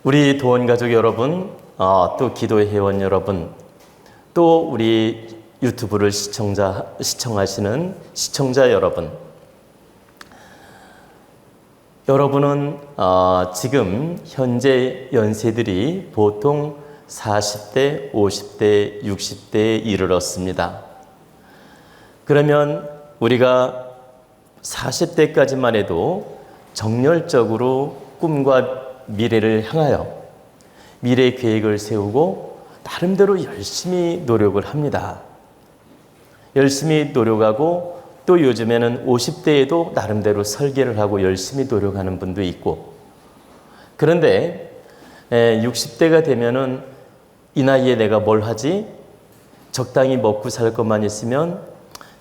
우리 도원가족 여러분, 또 기도의 회원 여러분, 또 우리 유튜브를 시청하시는 시청자 여러분, 여러분은 지금 현재 연세들이 보통 40대, 50대, 60대에 이르렀습니다. 그러면 우리가 40대까지만 해도 정열적으로 꿈과 미래를 향하여 미래 계획을 세우고 나름대로 열심히 노력을 합니다. 열심히 노력하고 또 요즘에는 50대에도 나름대로 설계를 하고 열심히 노력하는 분도 있고, 그런데 60대가 되면은 이 나이에 내가 뭘 하지? 적당히 먹고 살 것만 있으면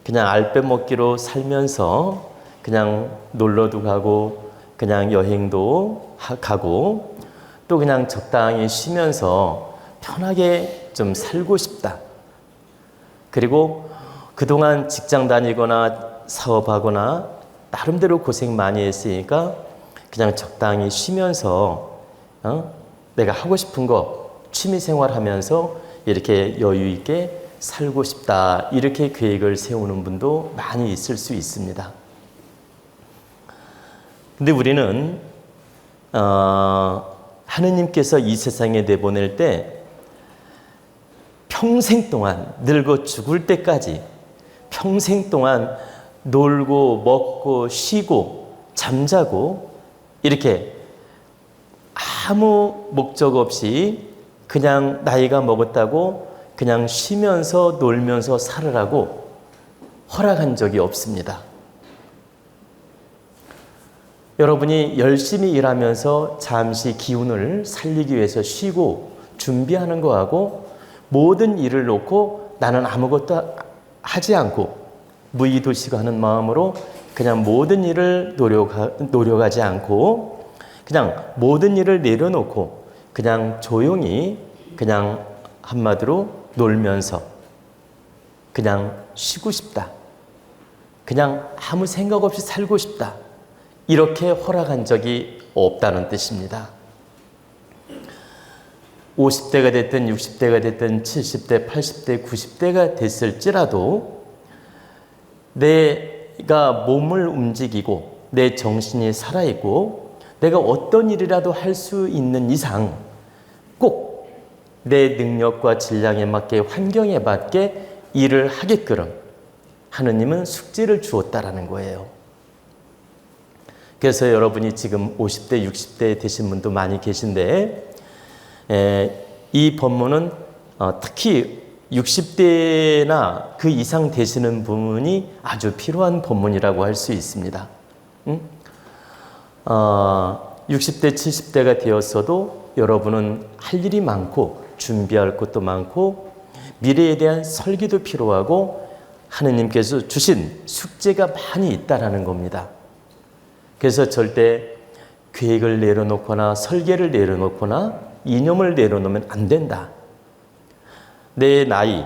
그냥 알빼 먹기로 살면서 그냥 놀러도 가고 그냥 여행도 가고 또 그냥 적당히 쉬면서 편하게 좀 살고 싶다. 그리고 그동안 직장 다니거나 사업하거나 나름대로 고생 많이 했으니까 그냥 적당히 쉬면서 내가 하고 싶은 거 취미생활 하면서 이렇게 여유 있게 살고 싶다. 이렇게 계획을 세우는 분도 많이 있을 수 있습니다. 근데 우리는 하느님께서 이 세상에 내보낼 때 평생 동안 늙어 죽을 때까지 평생 동안 놀고 먹고 쉬고 잠자고 이렇게 아무 목적 없이 그냥 나이가 먹었다고 그냥 쉬면서 놀면서 살으라고 허락한 적이 없습니다. 여러분이 열심히 일하면서 잠시 기운을 살리기 위해서 쉬고 준비하는 거하고 모든 일을 놓고 나는 아무것도 하지 않고 무의도시하는 마음으로 그냥 모든 일을 노력하지 않고 그냥 모든 일을 내려놓고 그냥 조용히 그냥 한마디로 놀면서 그냥 쉬고 싶다. 그냥 아무 생각 없이 살고 싶다. 이렇게 허락한 적이 없다는 뜻입니다. 50대가 됐든 60대가 됐든 70대, 80대, 90대가 됐을지라도 내가 몸을 움직이고 내 정신이 살아있고 내가 어떤 일이라도 할 수 있는 이상 꼭 내 능력과 질량에 맞게 환경에 맞게 일을 하게끔 하느님은 숙제를 주었다라는 거예요. 그래서 여러분이 지금 50대, 60대 되신 분도 많이 계신데 이 본문은 특히 60대나 그 이상 되시는 분이 아주 필요한 본문이라고 할 수 있습니다. 60대, 70대가 되었어도 여러분은 할 일이 많고 준비할 것도 많고 미래에 대한 설계도 필요하고 하느님께서 주신 숙제가 많이 있다라는 겁니다. 그래서 절대 계획을 내려놓거나 설계를 내려놓거나 이념을 내려놓으면 안 된다. 내 나이,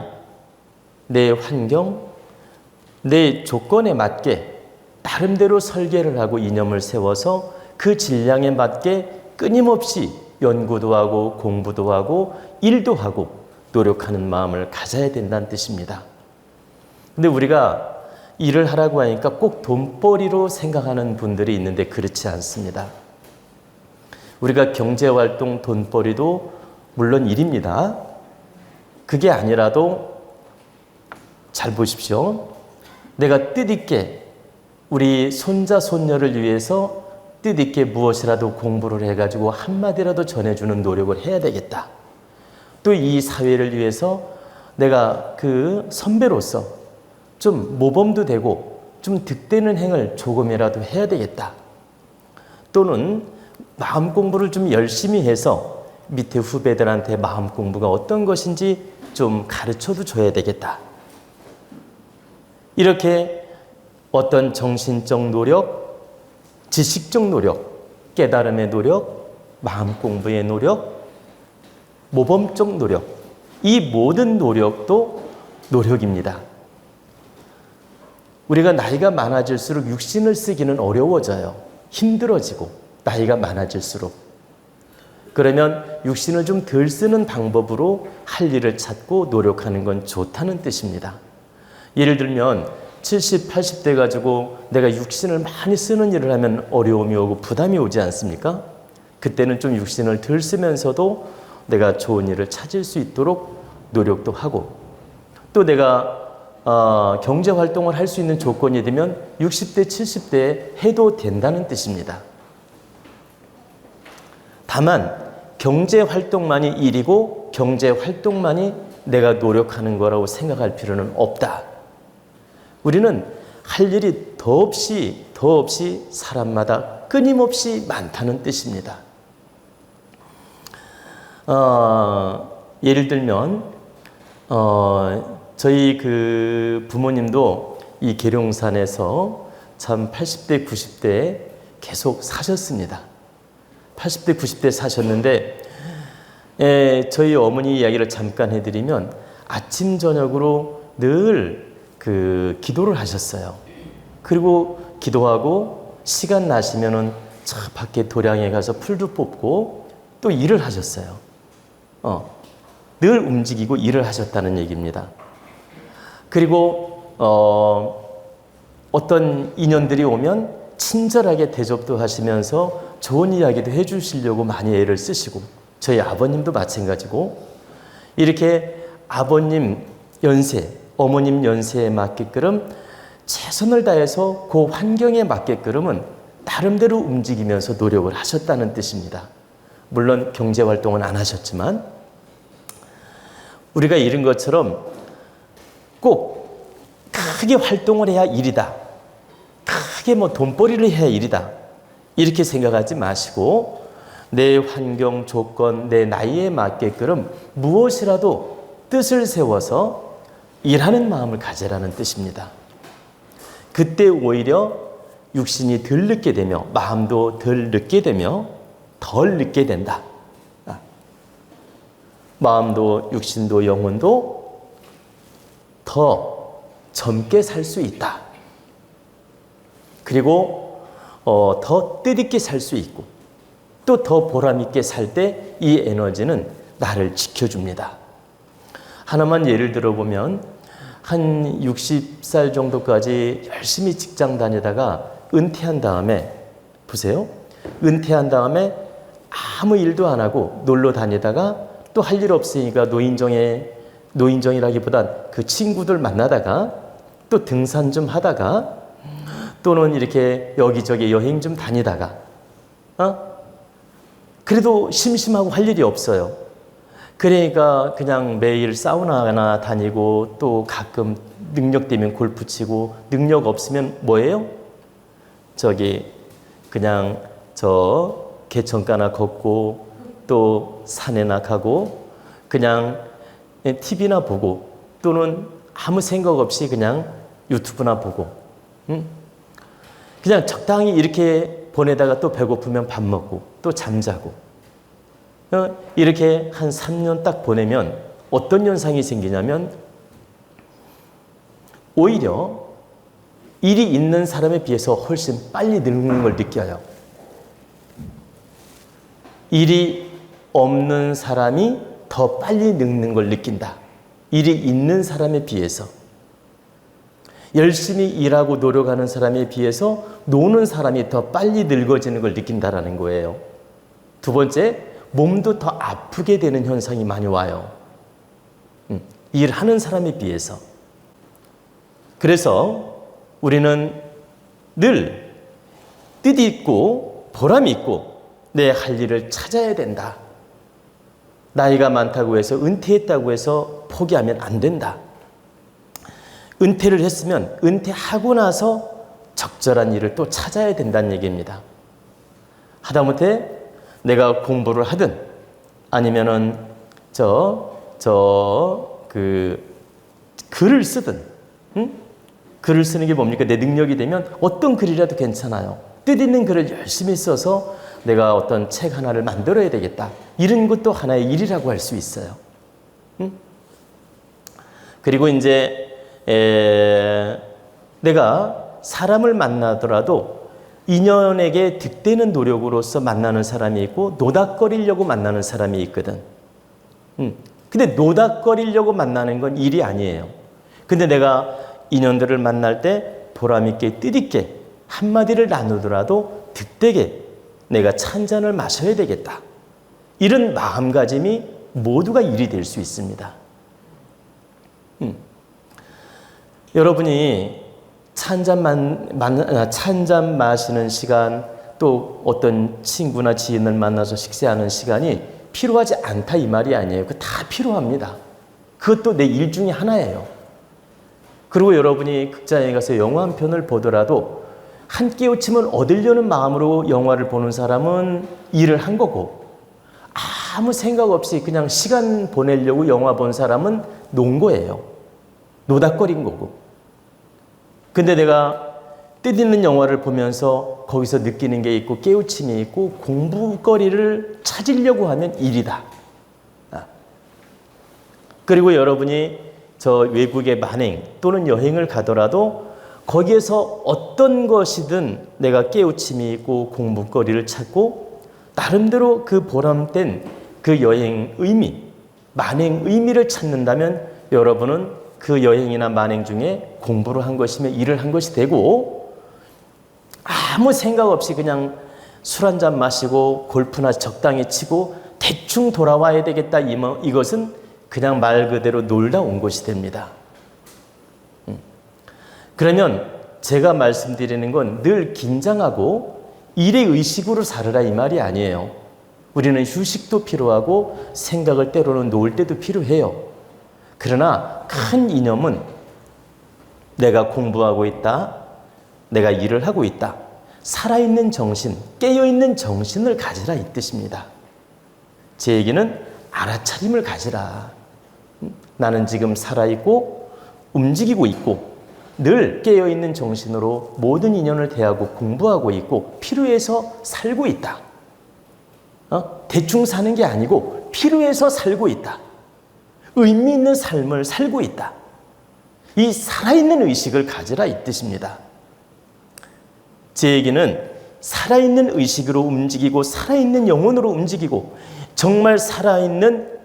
내 환경, 내 조건에 맞게 나름대로 설계를 하고 이념을 세워서 그 질량에 맞게 끊임없이 연구도 하고 공부도 하고 일도 하고 노력하는 마음을 가져야 된다는 뜻입니다. 근데 우리가 일을 하라고 하니까 꼭 돈벌이로 생각하는 분들이 있는데 그렇지 않습니다. 우리가 경제활동, 돈벌이도 물론 일입니다. 그게 아니라도 잘 보십시오. 내가 뜻있게 우리 손자, 손녀를 위해서 뜻있게 무엇이라도 공부를 해가지고 한마디라도 전해주는 노력을 해야 되겠다. 또 이 사회를 위해서 내가 그 선배로서 좀 모범도 되고 좀 득되는 행을 조금이라도 해야 되겠다. 또는 마음 공부를 좀 열심히 해서 밑에 후배들한테 마음 공부가 어떤 것인지 좀 가르쳐도 줘야 되겠다. 이렇게 어떤 정신적 노력, 지식적 노력, 깨달음의 노력, 마음 공부의 노력, 모범적 노력, 이 모든 노력도 노력입니다. 우리가 나이가 많아질수록 육신을 쓰기는 어려워져요. 힘들어지고 나이가 많아질수록. 그러면 육신을 좀 덜 쓰는 방법으로 할 일을 찾고 노력하는 건 좋다는 뜻입니다. 예를 들면 70, 80대 가지고 내가 육신을 많이 쓰는 일을 하면 어려움이 오고 부담이 오지 않습니까? 그때는 좀 육신을 덜 쓰면서도 내가 좋은 일을 찾을 수 있도록 노력도 하고, 또 내가 경제 활동을 할 수 있는 조건이 되면 60대, 70대에 해도 된다는 뜻입니다. 다만 경제 활동만이 일이고 경제 활동만이 내가 노력하는 거라고 생각할 필요는 없다. 우리는 할 일이 더없이 사람마다 끊임없이 많다는 뜻입니다. 예를 들면 저희 그 부모님도 이 계룡산에서 참 80대, 90대에 계속 사셨습니다. 80대, 90대 사셨는데 저희 어머니 이야기를 잠깐 해드리면 아침, 저녁으로 늘 그 기도를 하셨어요. 그리고 기도하고 시간 나시면은 저 밖에 도량에 가서 풀도 뽑고 또 일을 하셨어요. 늘 움직이고 일을 하셨다는 얘기입니다. 그리고 어떤 인연들이 오면 친절하게 대접도 하시면서 좋은 이야기도 해주시려고 많이 애를 쓰시고, 저희 아버님도 마찬가지고, 이렇게 아버님 연세, 어머님 연세에 맞게끔 최선을 다해서 그 환경에 맞게끔은 나름대로 움직이면서 노력을 하셨다는 뜻입니다. 물론 경제활동은 안 하셨지만, 우리가 이런 것처럼 꼭 크게 활동을 해야 일이다, 크게 뭐 돈벌이를 해야 일이다, 이렇게 생각하지 마시고 내 환경, 조건, 내 나이에 맞게끔 무엇이라도 뜻을 세워서 일하는 마음을 가지라는 뜻입니다. 그때 오히려 육신이 덜 늦게 되며 마음도 덜 늦게 되며 덜 늦게 된다. 마음도 육신도 영혼도 더 젊게 살 수 있다. 그리고 더 뜻있게 살 수 있고, 또 더 보람있게 살 때 이 에너지는 나를 지켜줍니다. 하나만 예를 들어보면 한 60살 정도까지 열심히 직장 다니다가 은퇴한 다음에, 보세요. 은퇴한 다음에 아무 일도 안 하고 놀러 다니다가 또 할 일 없으니까 노인정이라기보단 그 친구들 만나다가 또 등산 좀 하다가 또는 이렇게 여기저기 여행 좀 다니다가 그래도 심심하고 할 일이 없어요. 그러니까 그냥 매일 사우나나 다니고 또 가끔 능력 되면 골프 치고, 능력 없으면 뭐예요? 그냥 개천가나 걷고 또 산에나 가고 그냥 TV나 보고 또는 아무 생각 없이 그냥 유튜브나 보고 그냥 적당히 이렇게 보내다가 또 배고프면 밥 먹고 또 잠자고, 이렇게 한 3년 딱 보내면 어떤 현상이 생기냐면 오히려 일이 있는 사람에 비해서 훨씬 빨리 늙는 걸 느껴요. 일이 없는 사람이 더 빨리 늙는 걸 느낀다. 일이 있는 사람에 비해서. 열심히 일하고 노력하는 사람에 비해서 노는 사람이 더 빨리 늙어지는 걸 느낀다라는 거예요. 두 번째, 몸도 더 아프게 되는 현상이 많이 와요. 일하는 사람에 비해서. 그래서 우리는 늘 뜻있고 보람있고 내 할 일을 찾아야 된다. 나이가 많다고 해서 은퇴했다고 해서 포기하면 안 된다. 은퇴를 했으면 은퇴하고 나서 적절한 일을 또 찾아야 된다는 얘기입니다. 하다못해 내가 공부를 하든 아니면은 글을 쓰든, 글을 쓰는 게 뭡니까? 내 능력이 되면 어떤 글이라도 괜찮아요. 뜻있는 글을 열심히 써서 내가 어떤 책 하나를 만들어야 되겠다. 이런 것도 하나의 일이라고 할 수 있어요. 그리고 이제 내가 사람을 만나더라도 인연에게 득되는 노력으로서 만나는 사람이 있고 노닥거리려고 만나는 사람이 있거든. 근데 노닥거리려고 만나는 건 일이 아니에요. 근데 내가 인연들을 만날 때 보람있게 뜻있게 한마디를 나누더라도 득되게 내가 찬잔을 마셔야 되겠다. 이런 마음가짐이 모두가 일이 될 수 있습니다. 여러분이 찬잔 마시는 시간, 또 어떤 친구나 지인을 만나서 식사하는 시간이 필요하지 않다 이 말이 아니에요. 그거 다 필요합니다. 그것도 내 일 중에 하나예요. 그리고 여러분이 극장에 가서 영화 한 편을 보더라도 한 깨우침을 얻으려는 마음으로 영화를 보는 사람은 일을 한 거고, 아무 생각 없이 그냥 시간 보내려고 영화 본 사람은 논 거예요. 노닥거린 거고. 근데 내가 뜻있는 영화를 보면서 거기서 느끼는 게 있고 깨우침이 있고 공부거리를 찾으려고 하면 일이다. 그리고 여러분이 저 외국의 만행 또는 여행을 가더라도 거기에서 어떤 것이든 내가 깨우침이 있고 공부거리를 찾고 나름대로 그 보람된 그 여행 의미, 만행 의미를 찾는다면 여러분은 그 여행이나 만행 중에 공부를 한 것이며 일을 한 것이 되고, 아무 생각 없이 그냥 술 한잔 마시고 골프나 적당히 치고 대충 돌아와야 되겠다 이것은 그냥 말 그대로 놀다 온 것이 됩니다. 그러면 제가 말씀드리는 건 늘 긴장하고 일의 의식으로 살으라 이 말이 아니에요. 우리는 휴식도 필요하고 생각을 때로는 놓을 때도 필요해요. 그러나 큰 이념은 내가 공부하고 있다, 내가 일을 하고 있다, 살아있는 정신, 깨어있는 정신을 가지라 이 뜻입니다. 제 얘기는 알아차림을 가지라. 나는 지금 살아있고 움직이고 있고 늘 깨어있는 정신으로 모든 인연을 대하고 공부하고 있고 필요해서 살고 있다. 대충 사는 게 아니고 필요해서 살고 있다. 의미 있는 삶을 살고 있다. 이 살아있는 의식을 가지라 이 뜻입니다. 제 얘기는 살아있는 의식으로 움직이고 살아있는 영혼으로 움직이고 정말 살아있는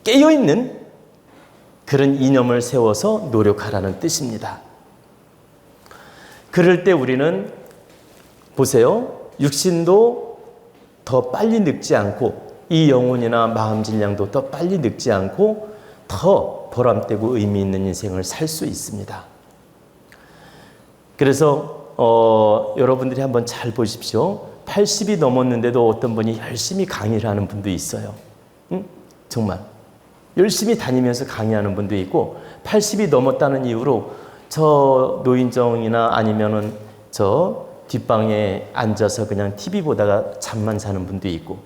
깨어있는 그런 이념을 세워서 노력하라는 뜻입니다. 그럴 때 우리는 보세요. 육신도 더 빨리 늙지 않고 이 영혼이나 마음 질량도 더 빨리 늙지 않고 더 보람되고 의미 있는 인생을 살 수 있습니다. 그래서 여러분들이 한번 잘 보십시오. 80이 넘었는데도 어떤 분이 열심히 강의를 하는 분도 있어요. 정말 열심히 다니면서 강의하는 분도 있고 80이 넘었다는 이유로 저 노인정이나 아니면은 저 뒷방에 앉아서 그냥 TV 보다가 잠만 자는 분도 있고,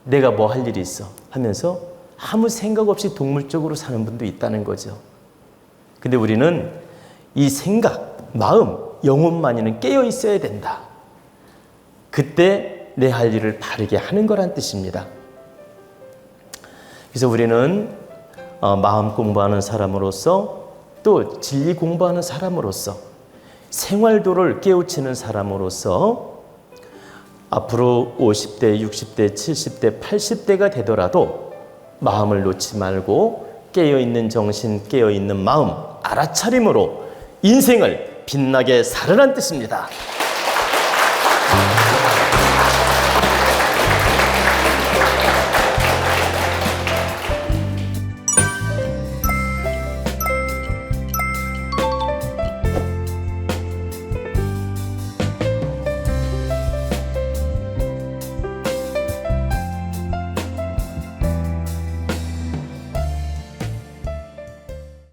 내가 뭐 할 일이 있어 하면서 아무 생각 없이 동물적으로 사는 분도 있다는 거죠. 근데 우리는 이 생각, 마음, 영혼만이는 깨어 있어야 된다. 그때 내 할 일을 바르게 하는 거란 뜻입니다. 그래서 우리는 마음 공부하는 사람으로서 또 진리 공부하는 사람으로서 생활도를 깨우치는 사람으로서 앞으로 50대, 60대, 70대, 80대가 되더라도 마음을 놓지 말고 깨어있는 정신, 깨어있는 마음, 알아차림으로 인생을 빛나게 살으란 뜻입니다.